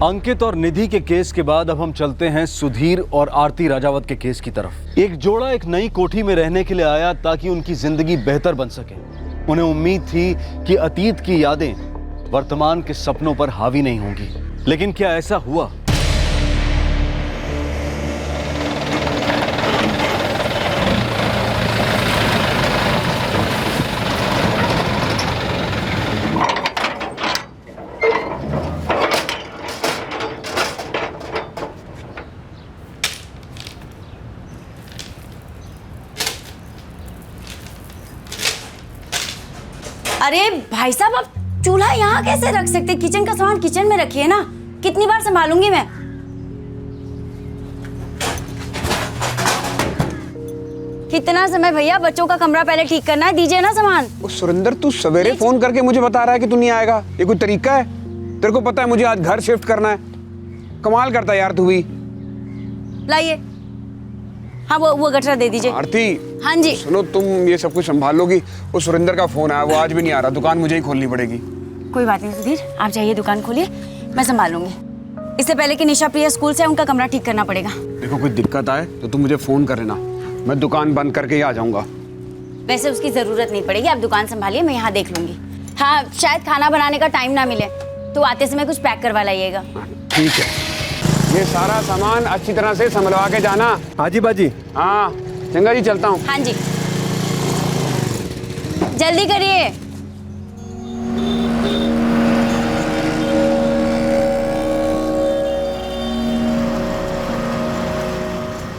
अंकित और निधि के केस के बाद अब हम चलते हैं सुधीर और आरती राजावत के केस की तरफ। एक जोड़ा एक नई कोठी में रहने के लिए आया ताकि उनकी जिंदगी बेहतर बन सके। उन्हें उम्मीद थी कि अतीत की यादें वर्तमान के सपनों पर हावी नहीं होंगी, लेकिन क्या ऐसा हुआ? अरे भाई साहब, आप चूल्हा यहाँ कैसे रख सकते? किचन का सामान किचन में रखिए ना। कितनी बार संभालूंगी मैं? कितना समय भैया, बच्चों का कमरा पहले ठीक करना है, दीजिए ना सामान। सुरेंद्र, तू सवेरे फोन करके मुझे बता रहा है कि तू नहीं आएगा, ये कोई तरीका है? तेरे को पता है मुझे आज घर शिफ्ट करना है। कमाल करता है यार तू भी। लाइए। हाँ, वो गठरा दे दीजिए। आरती। हाँ जी। सुनो, तुम ये सब कुछ संभाल लोगी? वो सुरेंद्र का फोन आया, वो आज भी नहीं आ रहा। दुकान मुझे ही खोलनी पड़ेगी। कोई बात नहीं सुधीर, आप जाइए, दुकान खोलिए, मैं संभाल लूंगी। इससे पहले कि निशा प्रिया स्कूल से उनका कमरा ठीक करना पड़ेगा। देखो, कोई दिक्कत आए तो तुम मुझे फोन कर लेना, मैं दुकान बंद करके ही आ जाऊंगा। वैसे उसकी जरूरत नहीं पड़ेगी, आप दुकान संभालिए, मैं यहाँ देख लूंगी। हाँ, शायद खाना बनाने का टाइम ना मिले तो आते समय कुछ पैक करवा लाइएगा। ठीक है, ये सारा सामान अच्छी तरह से संभलवा के जाना। हाँ जी बाजी। हाँ चंगा जी, चलता हूँ। हाँ जी, जल्दी करिए।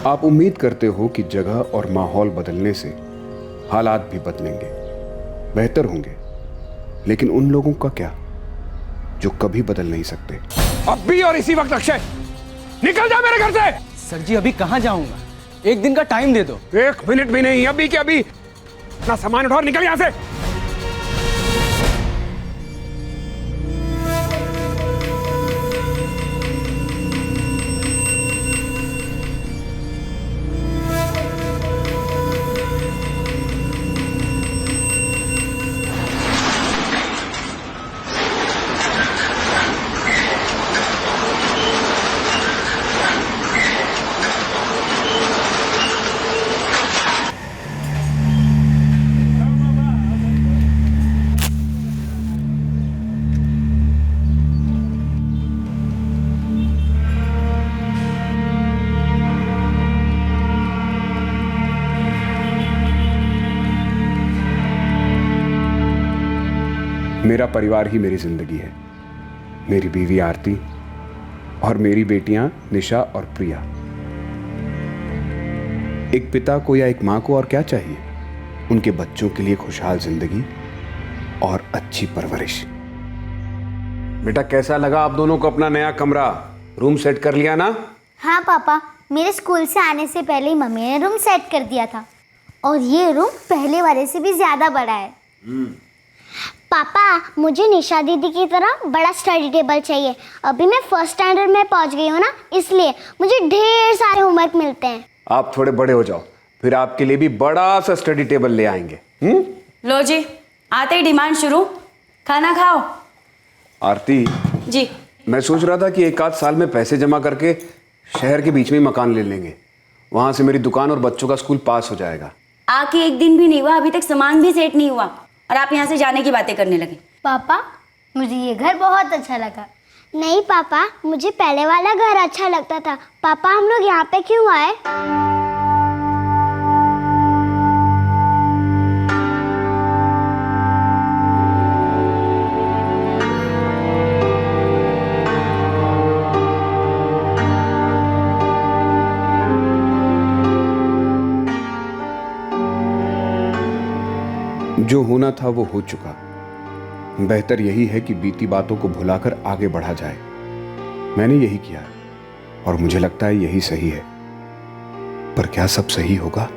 आप उम्मीद करते हो कि जगह और माहौल बदलने से हालात भी बदलेंगे, बेहतर होंगे, लेकिन उन लोगों का क्या जो कभी बदल नहीं सकते। अब भी और इसी वक्त अक्षय, निकल जा मेरे घर से। सर जी, अभी कहाँ जाऊंगा? एक दिन का टाइम दे दो। 1 मिनट भी नहीं, अभी के अभी अपना सामान उठाओ, निकल यहां से। मेरा परिवार ही मेरी जिंदगी है। मेरी बीवी आरती और मेरी बेटियां निशा और प्रिया। एक पिता को या एक मां को और क्या चाहिए? उनके बच्चों के लिए खुशहाल जिंदगी और अच्छी परवरिश। बेटा, कैसा लगा आप दोनों को अपना नया कमरा? रूम सेट कर लिया ना? हाँ पापा, मेरे स्कूल से आने से पहले ही मम्मी ने रूम सेट कर दिया था और ये रूम पहले वाले से भी ज्यादा बड़ा है। पापा, मुझे निशा दीदी की तरह बड़ा स्टडी टेबल चाहिए। अभी मैं फर्स्ट स्टैंडर्ड में पहुंच गई हूँ ना, इसलिए मुझे ढेर सारे होमवर्क मिलते हैं। आप थोड़े बड़े हो जाओ, फिर आपके लिए भी बड़ा सा स्टडी टेबल ले आएंगे। लो जी, आते ही डिमांड शुरू। खाना खाओ। आरती जी। मैं सोच रहा था कि 1 आध साल में पैसे जमा करके शहर के बीच में ही मकान ले लेंगे। वहां से मेरी दुकान और बच्चों का स्कूल पास हो जाएगा। आके 1 दिन भी नहीं हुआ, अभी तक सामान भी सेट नहीं हुआ और आप यहाँ से जाने की बातें करने लगे। पापा, मुझे ये घर बहुत अच्छा लगा। नहीं पापा, मुझे पहले वाला घर अच्छा लगता था। पापा, हम लोग यहाँ पे क्यों आए? जो होना था वो हो चुका। बेहतर यही है कि बीती बातों को भुलाकर आगे बढ़ा जाए। मैंने यही किया और मुझे लगता है यही सही है। पर क्या सब सही होगा?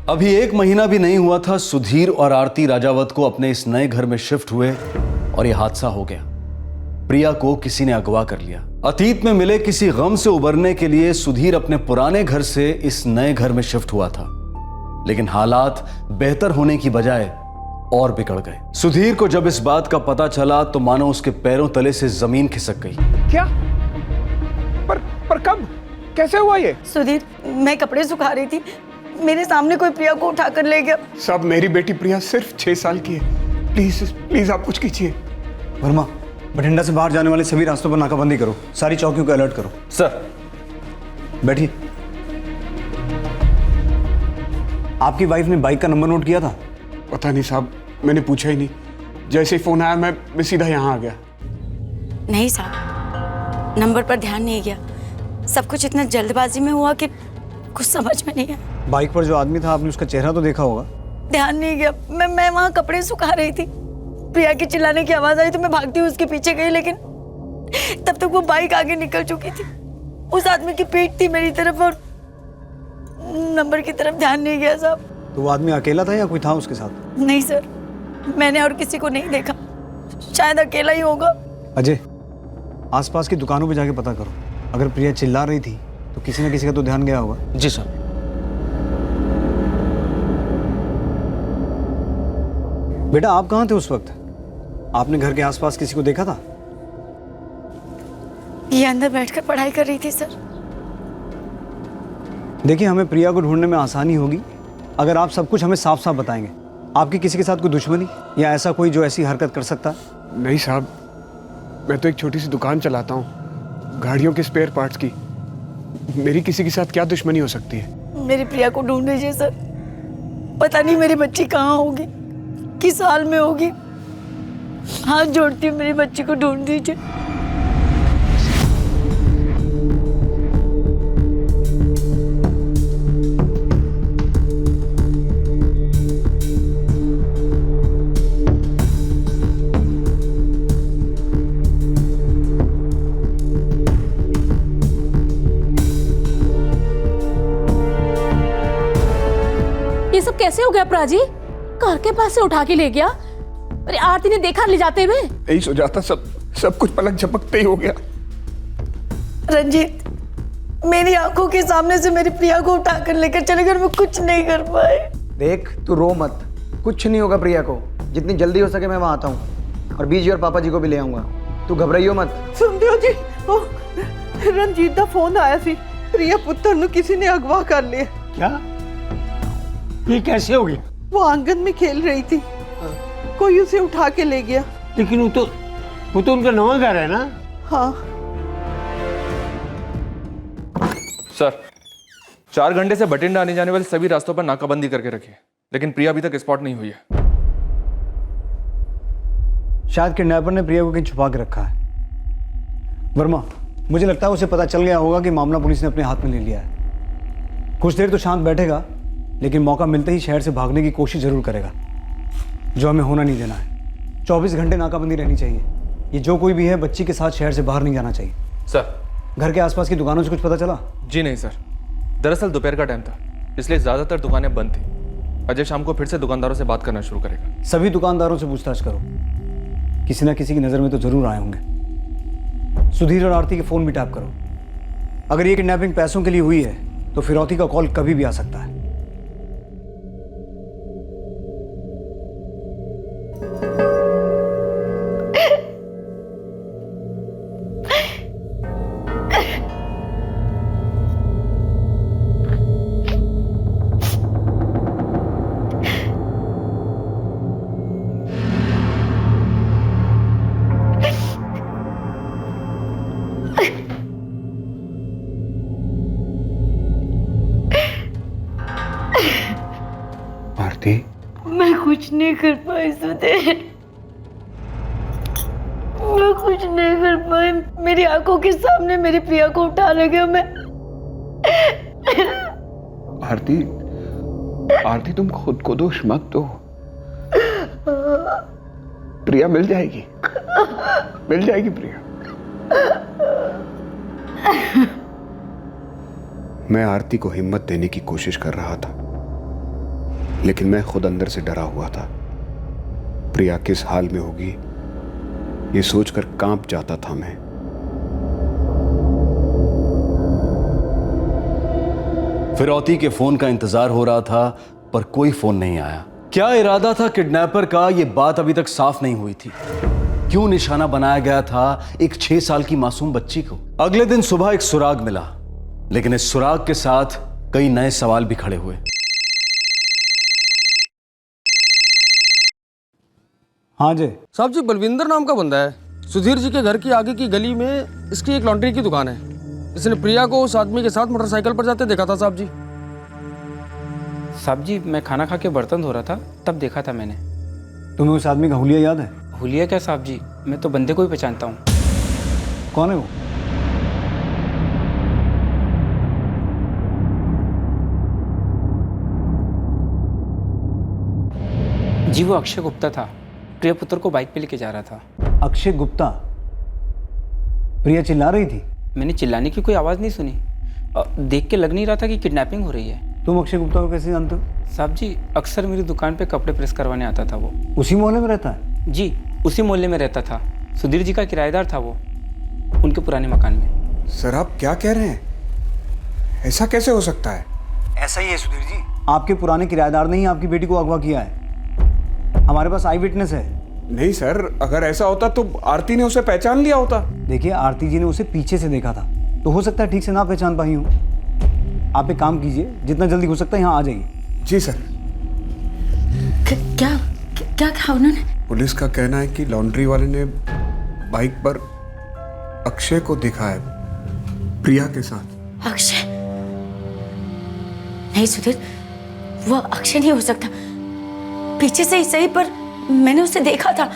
अभी 1 महीना भी नहीं हुआ था सुधीर और आरती राजावत को अपने इस नए घर में शिफ्ट हुए और यह हादसा हो गया। प्रिया को किसी ने अगवा कर लिया। अतीत में मिले किसी गम से उबरने के लिए सुधीर अपने पुराने घर से इस नए घर में शिफ्ट हुआ था, लेकिन हालात बेहतर होने की बजाय और बिगड़ गए। सुधीर को जब इस बात का पता चला तो मानो उसके पैरों तले से जमीन खिसक गई। क्या? पर कब? कैसे हुआ ये? सुधीर, मैं कपड़े सुखा रही थी, मेरे सामने कोई प्रिया को उठाकर ले गया। सब मेरी बेटी प्रिया सिर्फ 6 साल की है। प्लीज प्लीज आप कुछ कीजिए। वर्मा, बठिंडा से बाहर जाने वाले सभी रास्तों पर नाकाबंदी करो, सारी चौकियों को अलर्ट करो। सर। बैठिए। आपकी वाइफ ने बाइक का नंबर नोट किया था? पता नहीं साहब, मैंने पूछा ही नहीं। जैसे ही फोन आया मैं सीधा यहाँ आ गया। नहीं साहब, नंबर पर ध्यान नहीं गया। सब कुछ इतना जल्दबाजी में हुआ कि कुछ समझ में नहीं आया। बाइक पर जो आदमी था, आपने उसका चेहरा तो देखा होगा? ध्यान नहीं गया। मैं वहाँ कपड़े सुखा रही थी, प्रिया की चिल्लाने की आवाज आई तो मैं भागती हुई उसके पीछे गई, लेकिन तब तक वो बाइक आगे निकल चुकी थी। उस आदमी की पीठ थी मेरी तरफ और नंबर की तरफ ध्यान नहीं गया साहब। तो वो आदमी अकेला था या कोई था उसके साथ? नहीं सर, मैंने और किसी को नहीं देखा, शायद अकेला ही होगा। अजय, आसपास की दुकानों पे जाके पता करो। अगर प्रिया चिल्ला रही थी तो किसी न किसी का तो ध्यान गया होगा। जी सर। बेटा, आप कहाँ थे उस वक्त? आपने घर के आसपास किसी को देखा था? ये अंदर बैठकर पढ़ाई कर रही थी सर। देखिए, हमें प्रिया को ढूंढने में आसानी होगी अगर आप सब कुछ हमें साफ साफ बताएंगे। आपकी किसी के साथ कोई दुश्मनी या ऐसा कोई जो ऐसी हरकत कर सकता है? नहीं साहब, मैं तो एक छोटी सी दुकान चलाता हूँ, गाड़ियों के स्पेयर पार्ट्स की। मेरी किसी के साथ क्या दुश्मनी हो सकती है? मेरी प्रिया को ढूंढ लीजिए सर। पता नहीं मेरी बच्ची कहाँ होगी, किस हाल में होगी। हाथ जोड़ती हूँ, मेरी बच्ची को ढूंढ दीजिए। ये सब कैसे हो गया प्राजी? कार के पास से उठा के ले गया। अरे आरती ने देखा ले जाते हुए? यही सोचा था, सब कुछ पलक झपकते ही हो गया। रंजीत, मेरी आंखों के सामने से मेरी प्रिया को उठाकर लेकर चले गए, मैं कुछ नहीं कर पाए। देख, तू रो मत, कुछ नहीं होगा प्रिया को। जितनी जल्दी हो सके मैं वहाँ आता हूँ, और बीजी और पापा जी को भी ले आऊँगा। तू घबराइयो मत। सुनते हो जी, ओ रंजीत का फोन आया सी, प्रिया पुत्र नु किसी ने अगवा कर लिया। क्या? ये कैसे हो गया? वो आंगन में खेल रही थी, कोई उसे उठा के ले गया। लेकिन वो तो उनका नवा घर है ना? हाँ सर, 4 घंटे से बठिंडा आने जाने वाले सभी रास्तों पर नाकाबंदी करके रखी है, लेकिन प्रिया अभी तक स्पॉट नहीं हुई है। शायद किडनैपर ने प्रिया को कहीं छुपा के रखा है। वर्मा, मुझे लगता है उसे पता चल गया होगा कि मामला पुलिस ने अपने हाथ में ले लिया है। कुछ देर तो शांत बैठेगा, लेकिन मौका मिलते ही शहर से भागने की कोशिश जरूर करेगा, जो हमें होना नहीं देना है। 24 घंटे नाकाबंदी रहनी चाहिए। ये जो कोई भी है, बच्ची के साथ शहर से बाहर नहीं जाना चाहिए। सर, घर के आसपास की दुकानों से कुछ पता चला? जी नहीं सर, दरअसल दोपहर का टाइम था, इसलिए ज्यादातर दुकानें बंद थी। अजय शाम को फिर से दुकानदारों से बात करना शुरू करेगा। सभी दुकानदारों से पूछताछ करो, किसी ना किसी की नजर में तो जरूर आए होंगे। सुधीर और आरती के फोन भी टैप करो। अगर ये किडनैपिंग पैसों के लिए हुई है तो फिरौती का कॉल कभी भी आ सकता है। आरती, मैं कुछ नहीं कर पाई सुधीर, मैं कुछ नहीं कर पाई। मेरी आंखों के सामने मेरी प्रिया को उठा ले गया। मैं आरती तुम खुद को दोष मत दो। प्रिया मिल जाएगी प्रिया। मैं आरती को हिम्मत देने की कोशिश कर रहा था, लेकिन मैं खुद अंदर से डरा हुआ था। प्रिया किस हाल में होगी ये सोचकर कांप जाता था मैं। फिरौती के फोन का इंतजार हो रहा था पर कोई फोन नहीं आया। क्या इरादा था किडनैपर का, यह बात अभी तक साफ नहीं हुई थी। क्यों निशाना बनाया गया था एक 6 साल की मासूम बच्ची को? अगले दिन सुबह एक सुराग मिला, लेकिन इस सुराग के साथ कई नए सवाल भी खड़े हुए। हाँ जी साहब जी, बलविंदर नाम का बंदा है। सुधीर जी के घर की आगे की गली में इसकी एक लॉन्ड्री की दुकान है। इसने प्रिया को उस आदमी के साथ मोटरसाइकिल पर जाते देखा था साहब जी। साहब जी, मैं खाना खा के बर्तन धो रहा था, तब देखा था मैंने। तुम्हें उस आदमी का हुलिया याद है? हुलिया क्या साहब जी, मैं तो बंदे को ही पहचानता हूँ। कौन है वो? जी वो अक्षय गुप्ता था, प्रिया पुत्र को बाइक पे लेके जा रहा था। अक्षय गुप्ता? प्रिया चिल्ला रही थी? मैंने चिल्लाने की कोई आवाज़ नहीं सुनी। देख के लग नहीं रहा था कि किडनैपिंग हो रही है। तुम अक्षय गुप्ता को कैसे जानते हो? साहब जी, अक्सर मेरी दुकान पे कपड़े प्रेस करवाने आता था वो। उसी मोहल्ले में रहता है? जी, उसी मोहल्ले में रहता था। सुधीर जी का किराएदार था वो, उनके पुराने मकान में। सर आप क्या कह रहे हैं? ऐसा कैसे हो सकता है? ऐसा ही है सुधीर जी। आपके पुराने किराएदार ने ही आपकी बेटी को अगवा किया है। हमारे पास आई विटनेस है। नहीं सर, अगर ऐसा होता तो आरती ने उसे पहचान लिया होता। देखिए, आरती जी ने उसे पीछे से देखा था, तो हो सकता है ठीक से ना पहचान पाई हूँ। आप एक काम कीजिए, जितना जल्दी हो सकता है यहाँ आ जाइए। जी सर। क्या क्या कहा उन्होंने? पुलिस का कहना है कि लॉन्ड्री वाले ने बाइक पर अक्षय को देखा है प्रिया के साथ। अक्षय? नहीं सुधीर, वो अक्षय नहीं हो सकता। पीछे से ही सही, पर मैंने उसे देखा था।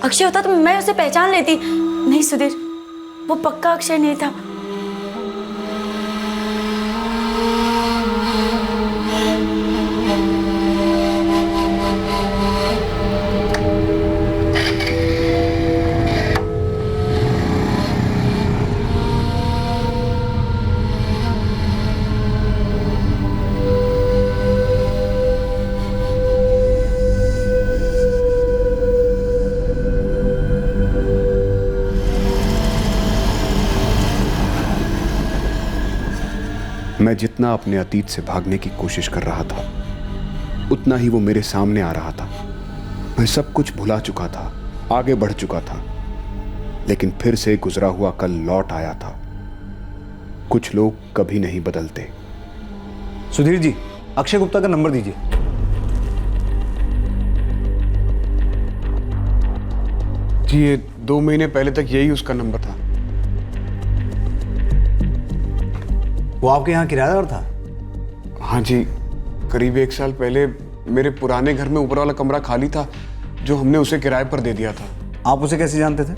अक्षय होता तो मैं उसे पहचान लेती। नहीं सुधीर, वो पक्का अक्षय नहीं था। मैं जितना अपने अतीत से भागने की कोशिश कर रहा था, उतना ही वो मेरे सामने आ रहा था। मैं सब कुछ भुला चुका था, आगे बढ़ चुका था, लेकिन फिर से गुजरा हुआ कल लौट आया था। कुछ लोग कभी नहीं बदलते। सुधीर जी, अक्षय गुप्ता का नंबर दीजिए। जी, ये 2 महीने पहले तक यही उसका नंबर था। वो आपके यहाँ किराएदार था? हाँ जी, करीब 1 साल पहले मेरे पुराने घर में ऊपर वाला कमरा खाली था, जो हमने उसे किराए पर दे दिया था। आप उसे कैसे जानते थे?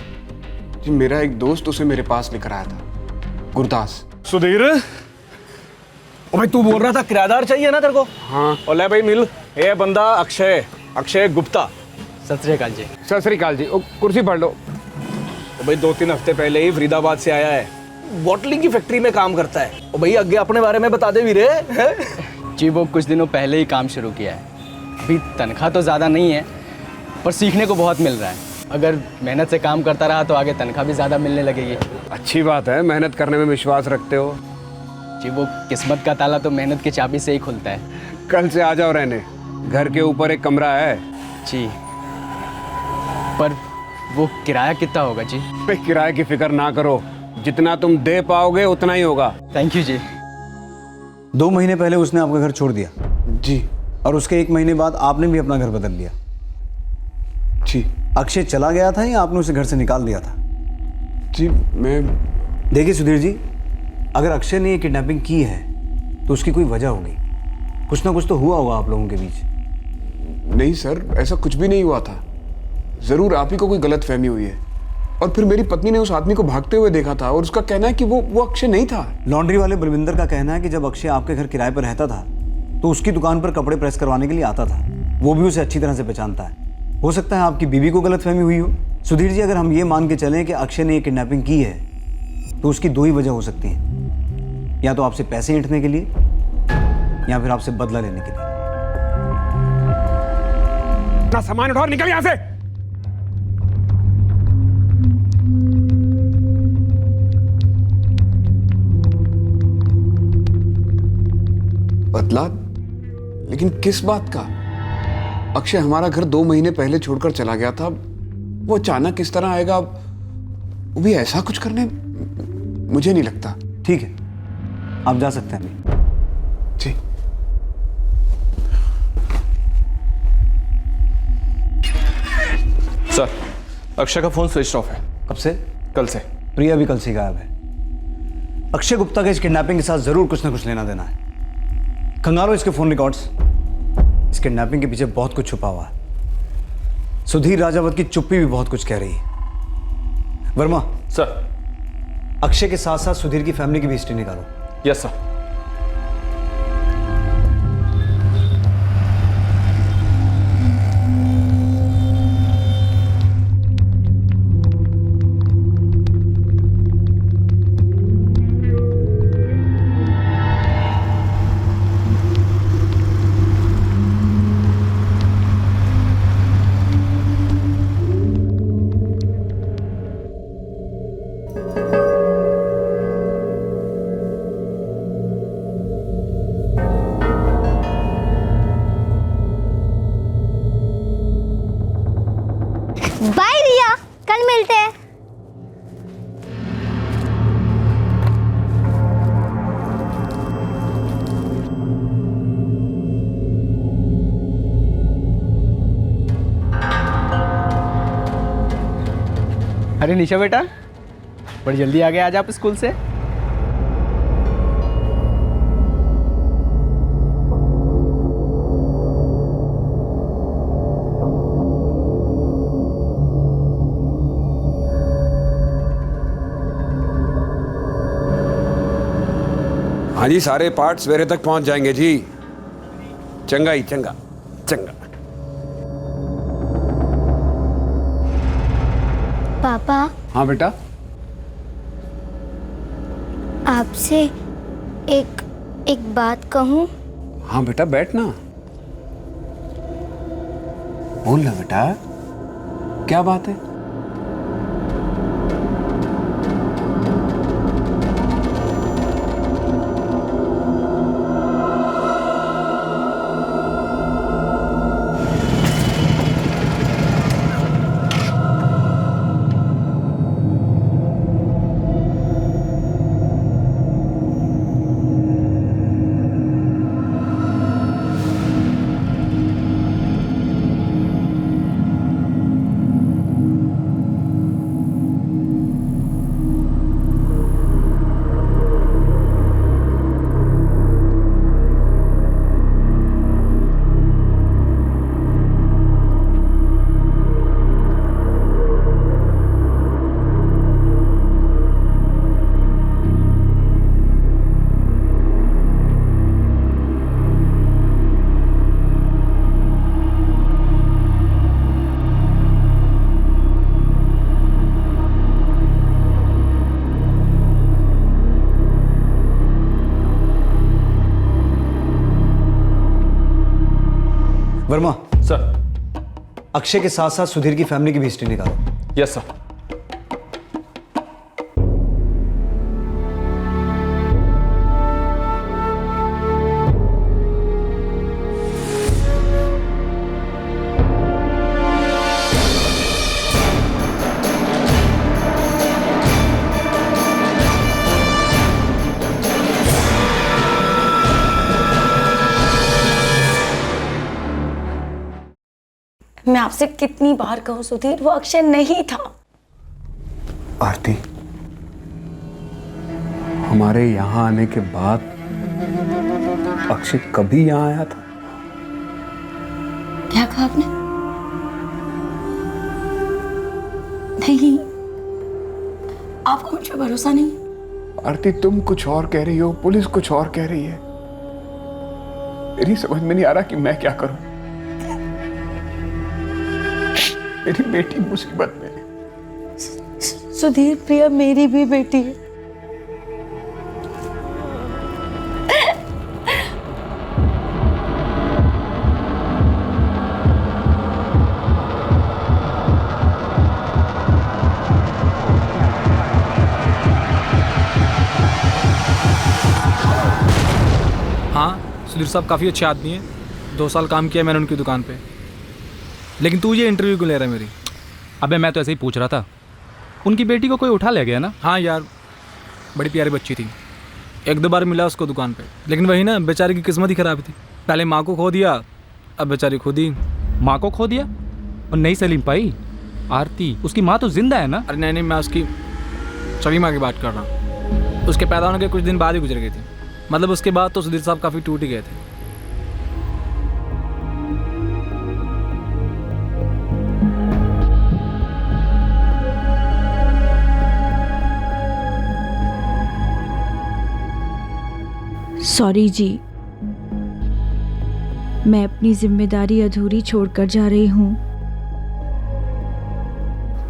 जी, मेरा एक दोस्त उसे मेरे पास लेकर आया था, गुरदास। सुधीर, ओ भाई तू बोल रहा था किराएदार चाहिए ना तेरे को? हाँ। और ले भाई मिल, ये बंदा अक्षय गुप्ता। सत श्री अकाल जी। सत श्री अकाल जी। ओ, कुर्सी पढ़ लो। ओ भाई 2-3 हफ्ते पहले ही फरीदाबाद से आया है, बॉटलिंग की फैक्ट्री में काम करता है। ओ भाई आगे अपने बारे में बता दे वीरे। जी वो कुछ दिनों पहले ही काम शुरू किया है। अभी तनख्वाह तो ज़्यादा नहीं है, पर सीखने को बहुत मिल रहा है। अगर मेहनत से काम करता रहा तो आगे तनख्वाह भी ज़्यादा मिलने लगेगी। अच्छी बात है, मेहनत करने में विश्वास रखते हो। जी वो किस्मत का ताला तो मेहनत की चाबी से ही खुलता है। कल से आ जाओ रहने, घर के ऊपर एक कमरा है। जी, पर वो किराया कितना होगा जी? किराए की फिक्र ना करो, जितना तुम दे पाओगे उतना ही होगा। थैंक यू जी। 2 महीने पहले उसने आपका घर छोड़ दिया? जी। और उसके 1 महीने बाद आपने भी अपना घर बदल लिया? जी। अक्षय चला गया था या आपने उसे घर से निकाल दिया था? जी मैं... देखिए सुधीर जी, अगर अक्षय ने ये किडनैपिंग की है तो उसकी कोई वजह होगी। कुछ ना कुछ तो हुआ होगा आप लोगों के बीच। नहीं सर, ऐसा कुछ भी नहीं हुआ था। जरूर आप ही को कोई गलत फहमी हुई है। और फिर मेरी पत्नी ने उस आदमी को भागते हुए देखा था और उसका कहना है कि वो अक्षय नहीं था। लॉन्ड्री वाले बलविंदर का कहना है कि जब अक्षय आपके घर किराए पर रहता था तो उसकी दुकान पर कपड़े प्रेस करवाने के लिए आता था। वो भी उसे अच्छी तरह से पहचानता है। हो सकता है आपकी बीवी को गलतफहमी हुई हो। सुधीर जी, अगर हम ये मान के चलें कि अक्षय ने ये किडनैपिंग की है तो उसकी 2 ही वजह हो सकती हैं। या तो आपसे पैसे ऐंठने के लिए या फिर आपसे बदला लेने के लिए। अपना सामान उठाओ और निकल यहां से। बदला? लेकिन किस बात का? अक्षय हमारा घर 2 महीने पहले छोड़कर चला गया था, वो अचानक किस तरह आएगा? वो भी ऐसा कुछ करने, मुझे नहीं लगता। ठीक है, आप जा सकते हैं अभी। जी। सर, अक्षय का फोन स्विच ऑफ है। कब से? कल से। प्रिया भी कल से गायब है। अक्षय गुप्ता के इस किडनैपिंग के साथ जरूर कुछ ना कुछ लेना देना है। खंगालो इसके फोन रिकॉर्ड्स। इस किडनैपिंग के पीछे बहुत कुछ छुपा हुआ है। सुधीर राजावत की चुप्पी भी बहुत कुछ कह रही है। वर्मा सर, अक्षय के साथ साथ सुधीर की फैमिली की भी हिस्ट्री निकालो। Yes sir. बाय रिया, कल मिलते हैं। अरे निशा बेटा, बड़ी जल्दी आ गए आज आप स्कूल से। हाँ जी, सारे पार्ट सवेरे तक पहुंच जाएंगे जी। चंगा ही चंगा चंगा। पापा, हाँ बेटा। आपसे एक बात कहूँ? हाँ बेटा, बैठना। बोल ना बेटा, क्या बात है? वर्मा सर। अक्षय के साथ साथ सुधीर की फैमिली की भी हिस्ट्री निकालो। Yes sir. मैं आपसे कितनी बार कहूं सुधीर, वो अक्षय नहीं था। आरती, हमारे यहां आने के बाद अक्षय कभी यहां आया था? क्या कहा आपने? नहीं, आपको मुझ पर भरोसा नहीं? आरती, तुम कुछ और कह रही हो, पुलिस कुछ और कह रही है। मेरी समझ में नहीं आ रहा कि मैं क्या करूं। मेरी बेटी मुसीबत में है। सुधीर, प्रिया मेरी भी बेटी है। सुधीर साहब काफ़ी अच्छे आदमी हैं, 2 साल काम किया मैंने उनकी दुकान पे। लेकिन तू ये इंटरव्यू क्यों ले रहा है मेरी? अबे मैं तो ऐसे ही पूछ रहा था, उनकी बेटी को कोई उठा ले गया ना? हाँ यार, बड़ी प्यारी बच्ची थी, 1-2 बार मिला उसको दुकान पे, लेकिन वही ना, बेचारी की किस्मत ही खराब थी। पहले माँ को खो दिया, अब बेचारी खुद ही। माँ को खो दिया और नहीं सलीम पाई? आरती, उसकी माँ तो जिंदा है ना? अरे नहीं, मैं उसकी छवि माँ की बात कर रहा हूँ। उसके पैदा होने के कुछ दिन बाद ही गुजर गई थी। मतलब उसके बाद तो सुधीर साहब काफ़ी टूट ही गए थे। सॉरी जी, मैं अपनी जिम्मेदारी अधूरी छोड़कर जा रही हूँ,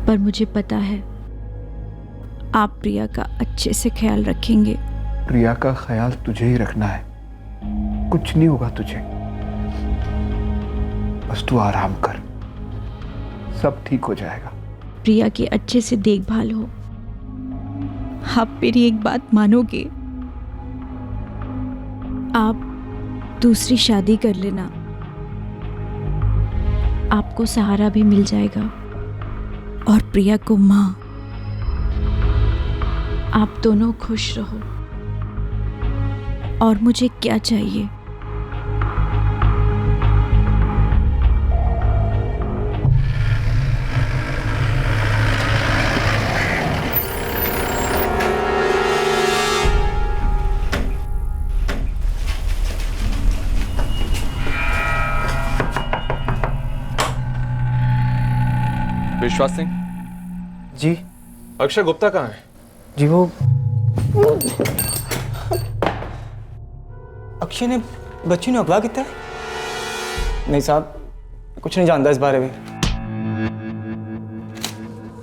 पर मुझे पता है आप प्रिया का अच्छे से ख्याल रखेंगे। प्रिया का ख्याल तुझे ही रखना है, कुछ नहीं होगा तुझे, बस तू आराम कर, सब ठीक हो जाएगा। प्रिया की अच्छे से देखभाल हो। आप मेरी एक बात मानोगे? आप दूसरी शादी कर लेना, आपको सहारा भी मिल जाएगा और प्रिया को माँ। आप दोनों खुश रहो, और मुझे क्या चाहिए? विश्वास सिंह जी। अक्षय गुप्ता कहाँ है? जी वो अक्षय ने बच्ची ने अगवा किया है? नहीं साहब, कुछ नहीं जानता इस बारे में।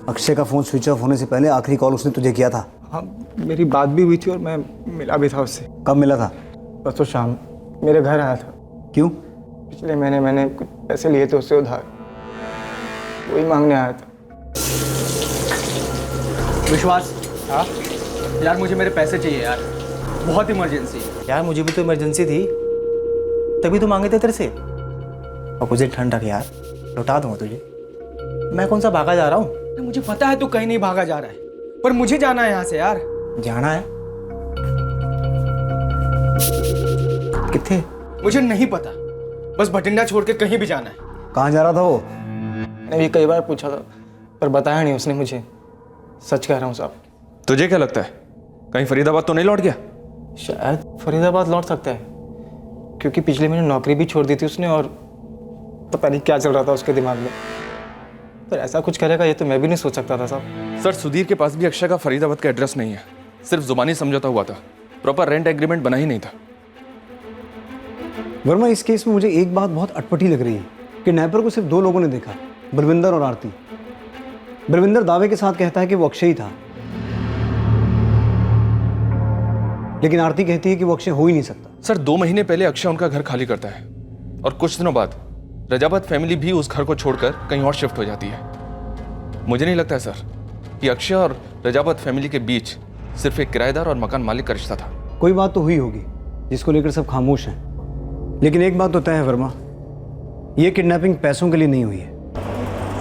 अक्षय का फोन स्विच ऑफ होने से पहले आखिरी कॉल उसने तुझे किया था? हाँ, मेरी बात भी हुई थी और मैं मिला भी था उससे। कब मिला था? परसों शाम मेरे घर आया था। क्यों? पिछले महीने मैंने कुछ पैसे लिए थे उससे उधार, वही मांगने आया था। विश्वास, हाँ यार, मुझे मेरे पैसे चाहिए यार, बहुत इमरजेंसी है। यार मुझे भी तो इमरजेंसी थी, तभी तो मांगे थे तेरे से। और मुझे ठंड रख यार, लौटा दूंगा तुझे। मैं कौन सा भागा जा रहा हूँ? मुझे पता है तू कहीं नहीं भागा जा रहा है, पर मुझे जाना है यहाँ से यार। जाना है? किथे? मुझे नहीं पता, बस भटिंडा छोड़ के कहीं भी जाना है। कहाँ जा रहा था वो? मैंने भी कई बार पूछा था, पर बताया नहीं उसने मुझे। सच कह रहा हूँ साहब। तुझे क्या लगता है, कहीं फरीदाबाद तो नहीं लौट गया? शायद फरीदाबाद लौट सकता है, क्योंकि पिछले महीने नौकरी भी छोड़ दी थी उसने, और पता नहीं क्या चल रहा था उसके दिमाग में। पर ऐसा कुछ करेगा ये तो मैं भी नहीं सोच सकता था साहब। सर, सुधीर के पास भी अक्षय का फरीदाबाद का एड्रेस नहीं है, सिर्फ जुबानी समझौता हुआ था, प्रॉपर रेंट एग्रीमेंट बना ही नहीं था। वर्मा, इस केस में मुझे एक बात बहुत अटपटी लग रही है कि नैपर को सिर्फ 2 लोगों ने देखा, बलविंदर और आरती। बलविंदर दावे के साथ कहता है कि वो अक्षय ही था, लेकिन आरती कहती है कि वो अक्षय हो ही नहीं सकता। सर, 2 महीने पहले अक्षय उनका घर खाली करता है और कुछ दिनों बाद रजावत फैमिली भी उस घर को छोड़कर कहीं और शिफ्ट हो जाती है। मुझे नहीं लगता है सर कि अक्षय और रजावत फैमिली के बीच सिर्फ एक किराएदार और मकान मालिक का रिश्ता था। कोई बात तो हुई होगी जिसको लेकर सब खामोश हैं, लेकिन एक बात तो तय है वर्मा, ये किडनैपिंग पैसों के लिए नहीं हुई है।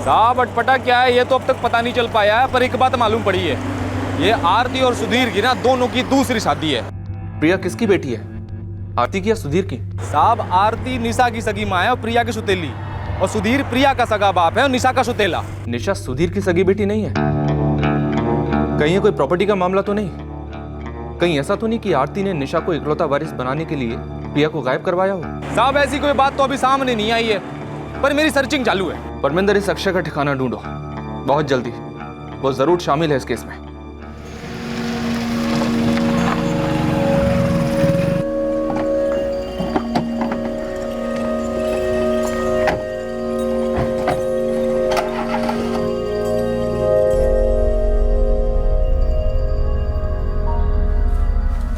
साहब, अटपटा क्या है ये तो अब तक पता नहीं चल पाया है, पर एक बात मालूम पड़ी है, ये आरती और सुधीर की ना दोनों की दूसरी शादी है। प्रिया किसकी बेटी है, आरती की या सुधीर की? साहब, आरती निशा की सगी माँ है और प्रिया की सुतेली, और सुधीर प्रिया का सगा बाप है और निशा का सुतेला। निशा सुधीर की सगी बेटी नहीं है? कहीं ये कोई प्रॉपर्टी का मामला तो नहीं? कहीं ऐसा तो नहीं कि आरती ने निशा को इकलौता वारिस बनाने के लिए प्रिया को गायब करवाया हो? साहब, ऐसी कोई बात तो अभी सामने नहीं आई है, पर मेरी सर्चिंग चालू है। परमिंदर, इस अक्षय का ठिकाना ढूंढो बहुत जल्दी, वो जरूर शामिल है इस केस में।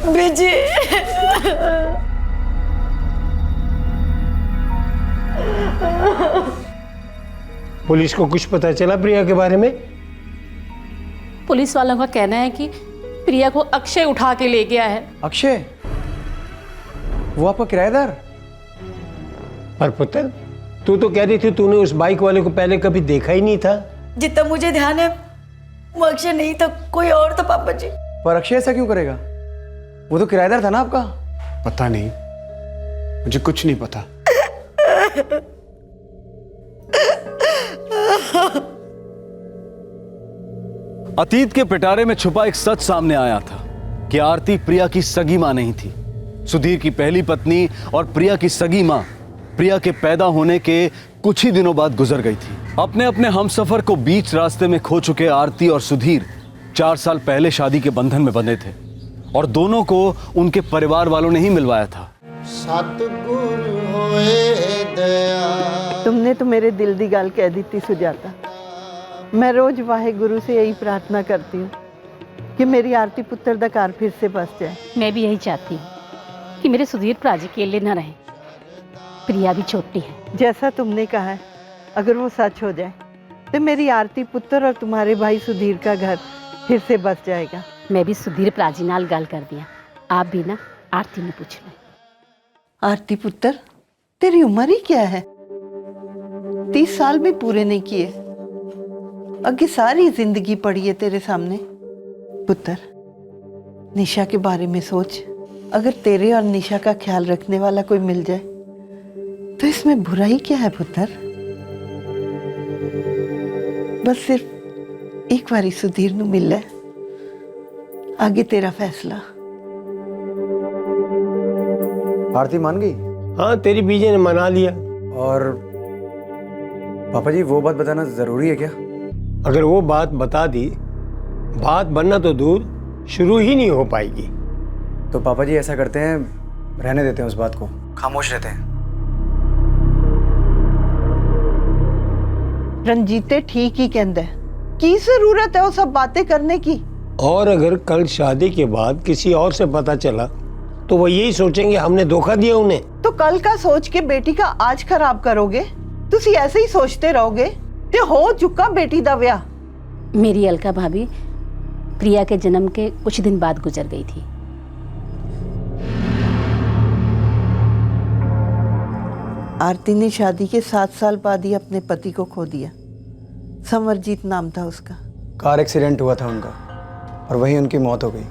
बेजी, पुलिस को कुछ पता चला प्रिया के बारे में? पुलिस वालों का कहना है कि प्रिया को अक्षय उठा के ले गया है। अक्षय? वो आपका किराएदार? पर पुत्र, तू तो कह रही थी तूने उस बाइक वाले को पहले कभी देखा ही नहीं था। जितना मुझे ध्यान है वो अक्षय नहीं था, कोई और था पापा जी। पर अक्षय ऐसा क्यों करेगा? वो तो किराएदार था ना आपका। पता नहीं, मुझे कुछ नहीं पता। अतीत के पिटारे में छुपा एक सच सामने आया था कि आरती प्रिया की सगी मां नहीं थी। सुधीर की पहली पत्नी और प्रिया की सगी मां प्रिया के पैदा होने के कुछ ही दिनों बाद गुजर गई थी। अपने अपने हमसफर को बीच रास्ते में खो चुके आरती और सुधीर 4 साल पहले शादी के बंधन में बंधे थे और दोनों को उनके परिवार वालों ने ही मिलवाया था। सतगुरु होए दया। तुमने तो मेरे दिल दी गल कह दी थी सुजाता। मैं रोज वाहेगुरु से यही प्रार्थना करती हूँ कि मेरी आरती पुत्र दा घर फिर से बस जाए। मैं भी यही चाहती हूँ कि मेरे सुधीर भरा जी अकेले न रहे। प्रिया भी छोटी है। जैसा तुमने कहा है, अगर वो सच हो जाए तो मेरी आरती पुत्र और तुम्हारे भाई सुधीर का घर फिर से बस जाएगा। मैं भी सुधीर भरा जी नाल गल कर दिया। आप भी ना आरती ने पूछ लो। आरती पुत्र, तेरी उम्र ही क्या है? 30 साल भी पूरे नहीं किए। आगे सारी जिंदगी पड़ी है तेरे सामने। पुत्र, निशा के बारे में सोच। अगर तेरे और निशा का ख्याल रखने वाला कोई मिल जाए तो इसमें बुराई क्या है पुत्र? बस सिर्फ एक बारी सुधीर नू मिल ले, आगे तेरा फैसला। आरती मान गई? हाँ, तेरी बीजे ने मना लिया। और पापा जी, वो बात बताना जरूरी है क्या? अगर वो बात बता दी, बात बनना तो दूर, शुरू ही नहीं हो पाएगी। तो पापा जी ऐसा करते हैं, रहने देते हैं उस बात को, खामोश रहते हैं। रंजीते ठीक ही कहंदा है। की जरूरत है वो सब बातें करने की? और अगर कल शादी के बाद किसी और से पता चला तो वो यही सोचेंगे हमने धोखा दिया उन्हें। तो कल का सोच के बेटी का आज खराब करोगे? तुसी ऐसे ही सोचते रहोगे ते हो चुका बेटी दा ब्याह। मेरी अलका भाभी प्रिया के जन्म के कुछ दिन बाद गुजर गई थी। आरती ने शादी के 7 साल बाद ही अपने पति को खो दिया। समरजीत नाम था उसका। कार एक्सीडेंट हुआ था उनका और वहीं उनकी मौत हो गई।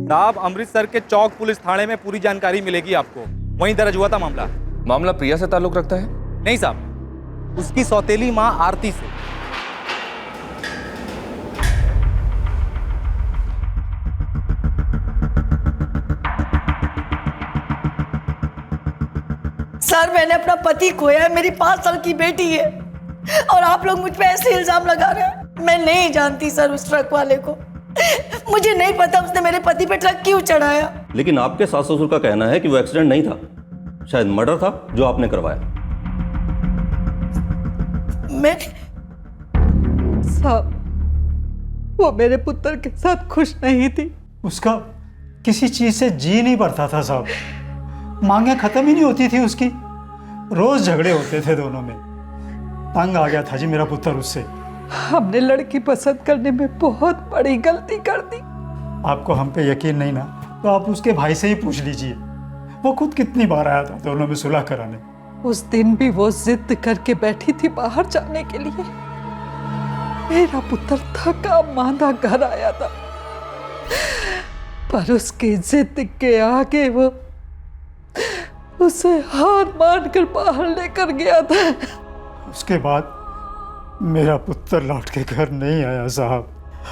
साहब, अमृतसर के चौक पुलिस थाने में पूरी जानकारी मिलेगी आपको। वहीं दर्ज हुआ था मामला। मामला प्रिया से ताल्लुक रखता है? नहीं साहब, उसकी सौतेली मां आरती से। सर, मैंने अपना पति खोया है, मेरी 5 साल की बेटी है और आप लोग मुझ पे ऐसे इल्जाम लगा रहे हैं। मैं नहीं जानती सर उस ट्रक वाले को। मुझे नहीं पता उसने मेरे पति पे ट्रक क्यों चढ़ाया। लेकिन आपके सास ससुर का कहना है कि वो एक्सीडेंट नहीं था, शायद मर्डर था जो आपने करवाया। मैं साहब, वो मेरे पुत्र के साथ खुश नहीं थी। उसका किसी चीज से जी नहीं भरता था साहब। मांगे खत्म ही नहीं होती थी उसकी। रोज झगड़े होते थे दोनों में। तंग आ गया था जी मेरा पुत्र उससे। हमने लड़की पसंद करने में बहुत बड़ी गलती कर दी। आपको हम पे यकीन नहीं ना, तो आप उसके भाई से ही पूछ लीजिए। वो खुद कितनी बार आया था दोनों में सुलह कराने। उस दिन भी वो जिद करके बैठी थी बाहर जाने के लिए। मेरा पुत्र थका मांदा घर आया था, पर उसकी जिद के आगे वो उसे हार मान कर बाहर लेकर गया था। उसके बाद मेरा पुत्र लौट के घर नहीं आया साहब,